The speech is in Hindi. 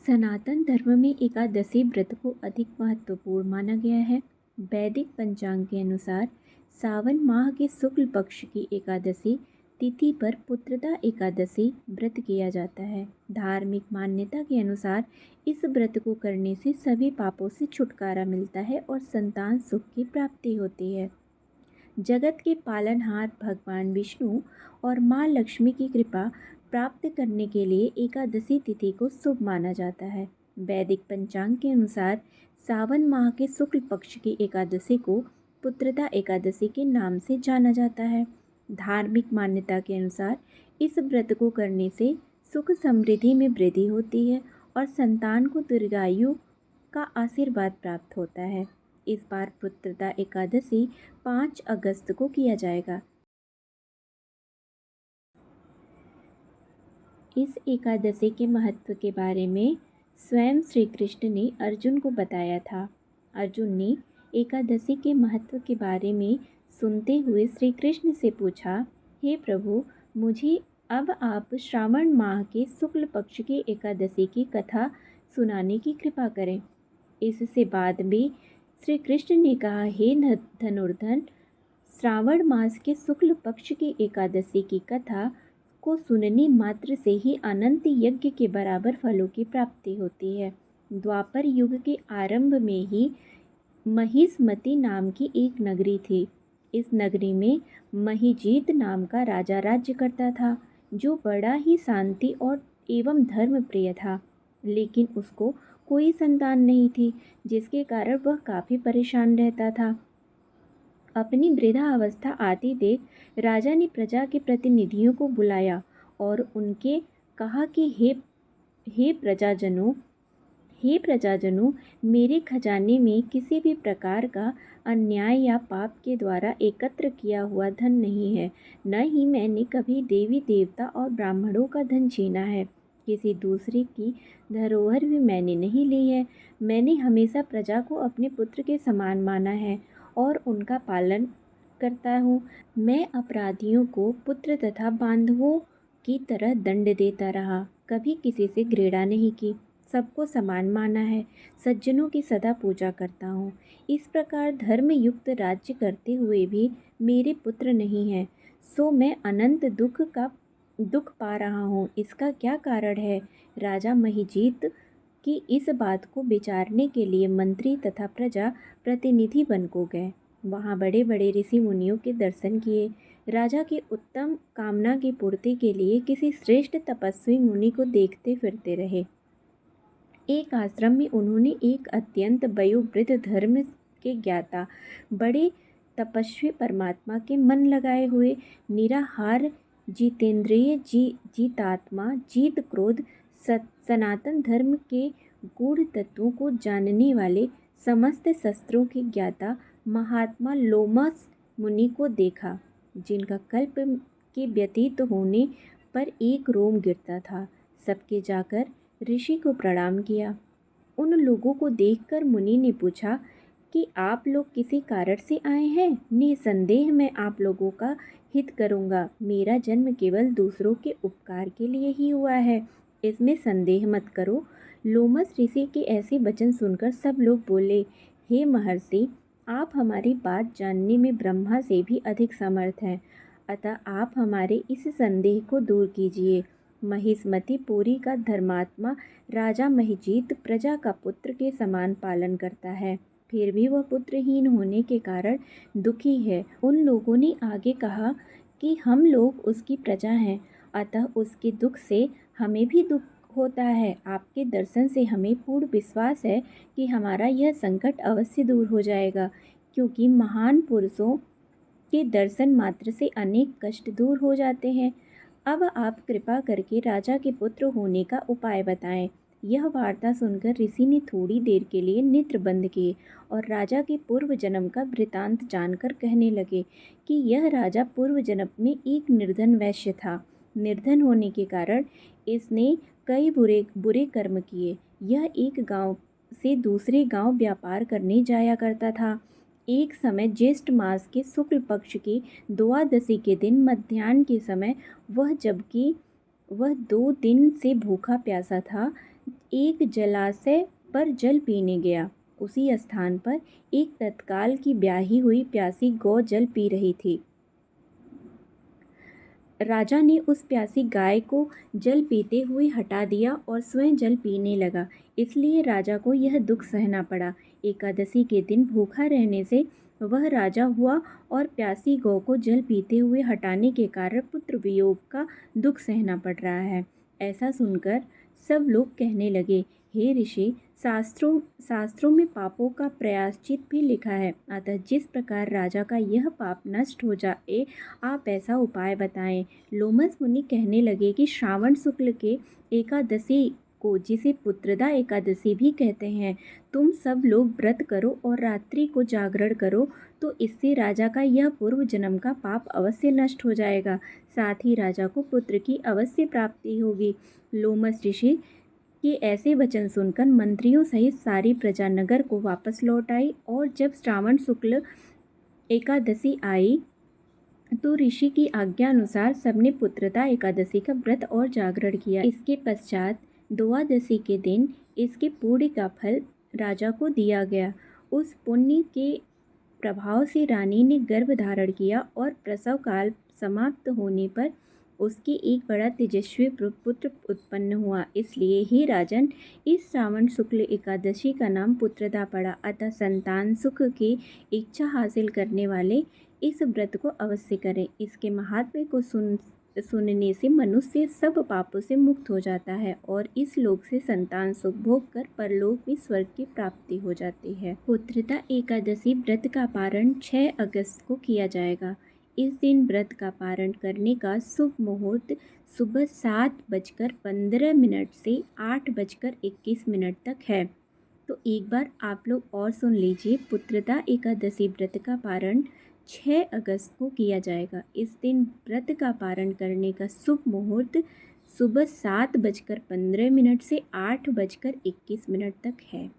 सनातन धर्म में एकादशी व्रत को अधिक महत्वपूर्ण माना गया है। वैदिक पंचांग के अनुसार सावन माह के शुक्ल पक्ष की एकादशी तिथि पर पुत्रदा एकादशी व्रत किया जाता है। धार्मिक मान्यता के अनुसार इस व्रत को करने से सभी पापों से छुटकारा मिलता है और संतान सुख की प्राप्ति होती है। जगत के पालनहार भगवान विष्णु और माँ लक्ष्मी की कृपा प्राप्त करने के लिए एकादशी तिथि को शुभ माना जाता है। वैदिक पंचांग के अनुसार सावन माह के शुक्ल पक्ष की एकादशी को पुत्रदा एकादशी के नाम से जाना जाता है। धार्मिक मान्यता के अनुसार इस व्रत को करने से सुख समृद्धि में वृद्धि होती है और संतान को दीर्घायु का आशीर्वाद प्राप्त होता है। इस बार पुत्रदा एकादशी 5 अगस्त को किया जाएगा। इस एकादशी के महत्व के बारे में स्वयं श्री कृष्ण ने अर्जुन को बताया था। अर्जुन ने एकादशी के महत्व के बारे में सुनते हुए श्री कृष्ण से पूछा, हे प्रभु, मुझे अब आप श्रावण माह के शुक्ल पक्ष की एकादशी की कथा सुनाने की कृपा करें। इससे बाद में श्री कृष्ण ने कहा, हे धनुर्धन, श्रावण मास के शुक्ल पक्ष की एकादशी की कथा को सुनने मात्र से ही अनंत यज्ञ के बराबर फलों की प्राप्ति होती है। द्वापर युग के आरंभ में ही महिष्मति नाम की एक नगरी थी। इस नगरी में महिजीत नाम का राजा राज्य करता था, जो बड़ा ही शांति और एवं धर्म प्रिय था। लेकिन उसको कोई संतान नहीं थी, जिसके कारण वह काफ़ी परेशान रहता था। अपनी वृद्धा अवस्था आती देख राजा ने प्रजा के प्रतिनिधियों को बुलाया और उनके कहा कि हे प्रजाजनों, मेरे खजाने में किसी भी प्रकार का अन्याय या पाप के द्वारा एकत्र किया हुआ धन नहीं है। न ही मैंने कभी देवी देवता और ब्राह्मणों का धन छीना है। किसी दूसरे की धरोहर भी मैंने नहीं ली है। मैंने हमेशा प्रजा को अपने पुत्र के समान माना है और उनका पालन करता हूँ। मैं अपराधियों को पुत्र तथा बांधवों की तरह दंड देता रहा, कभी किसी से घृणा नहीं की, सबको समान माना है, सज्जनों की सदा पूजा करता हूँ। इस प्रकार धर्म युक्त राज्य करते हुए भी मेरे पुत्र नहीं हैं, सो मैं अनंत दुख पा रहा हूँ। इसका क्या कारण है? राजा महिजीत की इस बात को विचारने के लिए मंत्री तथा प्रजा प्रतिनिधि बन को गए। वहाँ बड़े बड़े ऋषि मुनियों के दर्शन किए। राजा की उत्तम कामना की पूर्ति के लिए किसी श्रेष्ठ तपस्वी मुनि को देखते फिरते रहे। एक आश्रम में उन्होंने एक अत्यंत वयोवृद्ध धर्म के ज्ञाता, बड़े तपस्वी परमात्मा के मन लगाए हुए, निराहार, जितेंद्रिय, जीतात्मा, जीत क्रोध, सनातन धर्म के गूढ़ तत्वों को जानने वाले, समस्त शस्त्रों के ज्ञाता महात्मा लोमस मुनि को देखा, जिनका कल्प के व्यतीत होने पर एक रोम गिरता था। सबके जाकर ऋषि को प्रणाम किया। उन लोगों को देखकर मुनि ने पूछा कि आप लोग किसी कारण से आए हैं? निसंदेह मैं आप लोगों का हित करूँगा। मेरा जन्म केवल दूसरों के उपकार के लिए ही हुआ है, इसमें संदेह मत करो। लोमस ऋषि के ऐसे वचन सुनकर सब लोग बोले, हे महर्षि, आप हमारी बात जानने में ब्रह्मा से भी अधिक समर्थ हैं, अतः आप हमारे इस संदेह को दूर कीजिए। महिष्मति पुरी का धर्मात्मा राजा महिजीत प्रजा का पुत्र के समान पालन करता है, फिर भी वह पुत्रहीन होने के कारण दुखी है। उन लोगों ने आगे कहा कि हम लोग उसकी प्रजा हैं, अतः उसके दुख से हमें भी दुख होता है। आपके दर्शन से हमें पूर्ण विश्वास है कि हमारा यह संकट अवश्य दूर हो जाएगा, क्योंकि महान पुरुषों के दर्शन मात्र से अनेक कष्ट दूर हो जाते हैं। अब आप कृपा करके राजा के पुत्र होने का उपाय बताएं। यह वार्ता सुनकर ऋषि ने थोड़ी देर के लिए नेत्र बंद किए और राजा के पूर्व जन्म का वृतांत जानकर कहने लगे कि यह राजा पूर्व जन्म में एक निर्धन वैश्य था। निर्धन होने के कारण इसने कई बुरे कर्म किए। यह एक गांव से दूसरे गांव व्यापार करने जाया करता था। एक समय ज्येष्ठ मास के शुक्ल पक्ष की द्वादशी के दिन मध्याह्न के समय वह 2 दिन से भूखा प्यासा था, एक जलाशय पर जल पीने गया। उसी स्थान पर एक तत्काल की ब्याही हुई प्यासी गौ जल पी रही थी। राजा ने उस प्यासी गाय को जल पीते हुए हटा दिया और स्वयं जल पीने लगा। इसलिए राजा को यह दुख सहना पड़ा। एकादशी के दिन भूखा रहने से वह राजा हुआ और प्यासी गौ को जल पीते हुए हटाने के कारण पुत्र वियोग का दुख सहना पड़ रहा है। ऐसा सुनकर सब लोग कहने लगे, हे ऋषि, शास्त्रों में पापों का प्रायश्चित भी लिखा है। अतः जिस प्रकार राजा का यह पाप नष्ट हो जाए, आप ऐसा उपाय बताएं। लोमस मुनि कहने लगे कि श्रावण शुक्ल के एकादशी को, जिसे पुत्रदा एकादशी भी कहते हैं, तुम सब लोग व्रत करो और रात्रि को जागरण करो, तो इससे राजा का यह पूर्व जन्म का पाप अवश्य नष्ट हो जाएगा। साथ ही राजा को पुत्र की अवश्य प्राप्ति होगी। लोमस ऋषि के ऐसे वचन सुनकर मंत्रियों सहित सारी प्रजा नगर को वापस लौट आई और जब श्रावण शुक्ल एकादशी आई तो ऋषि की आज्ञा अनुसार सबने पुत्रदा एकादशी का व्रत और जागरण किया। इसके पश्चात द्वादशी के दिन इसके पुण्य का फल राजा को दिया गया। उस पुण्य के प्रभाव से रानी ने गर्भ धारण किया और प्रसव काल समाप्त होने पर उसके एक बड़ा तेजस्वी पुत्र उत्पन्न हुआ। इसलिए हे राजन, इस श्रावण शुक्ल एकादशी का नाम पुत्रदा पड़ा। अतः संतान सुख की इच्छा हासिल करने वाले इस व्रत को अवश्य करें। इसके महात्म्य को सुनने से मनुष्य सब पापों से मुक्त हो जाता है और इस लोक से संतान सुख भोग कर परलोक में स्वर्ग की प्राप्ति हो जाती है। पुत्रदा एकादशी व्रत का पारण 6 अगस्त को किया जाएगा। इस दिन व्रत का पारण करने का शुभ मुहूर्त सुबह 7:15 से 8:21 तक है। तो एक बार आप लोग और सुन लीजिए, पुत्रदा एकादशी व्रत का पारण 6 अगस्त को किया जाएगा। इस दिन व्रत का पारण करने का शुभ मुहूर्त सुबह 7:15 से 8:21 तक है।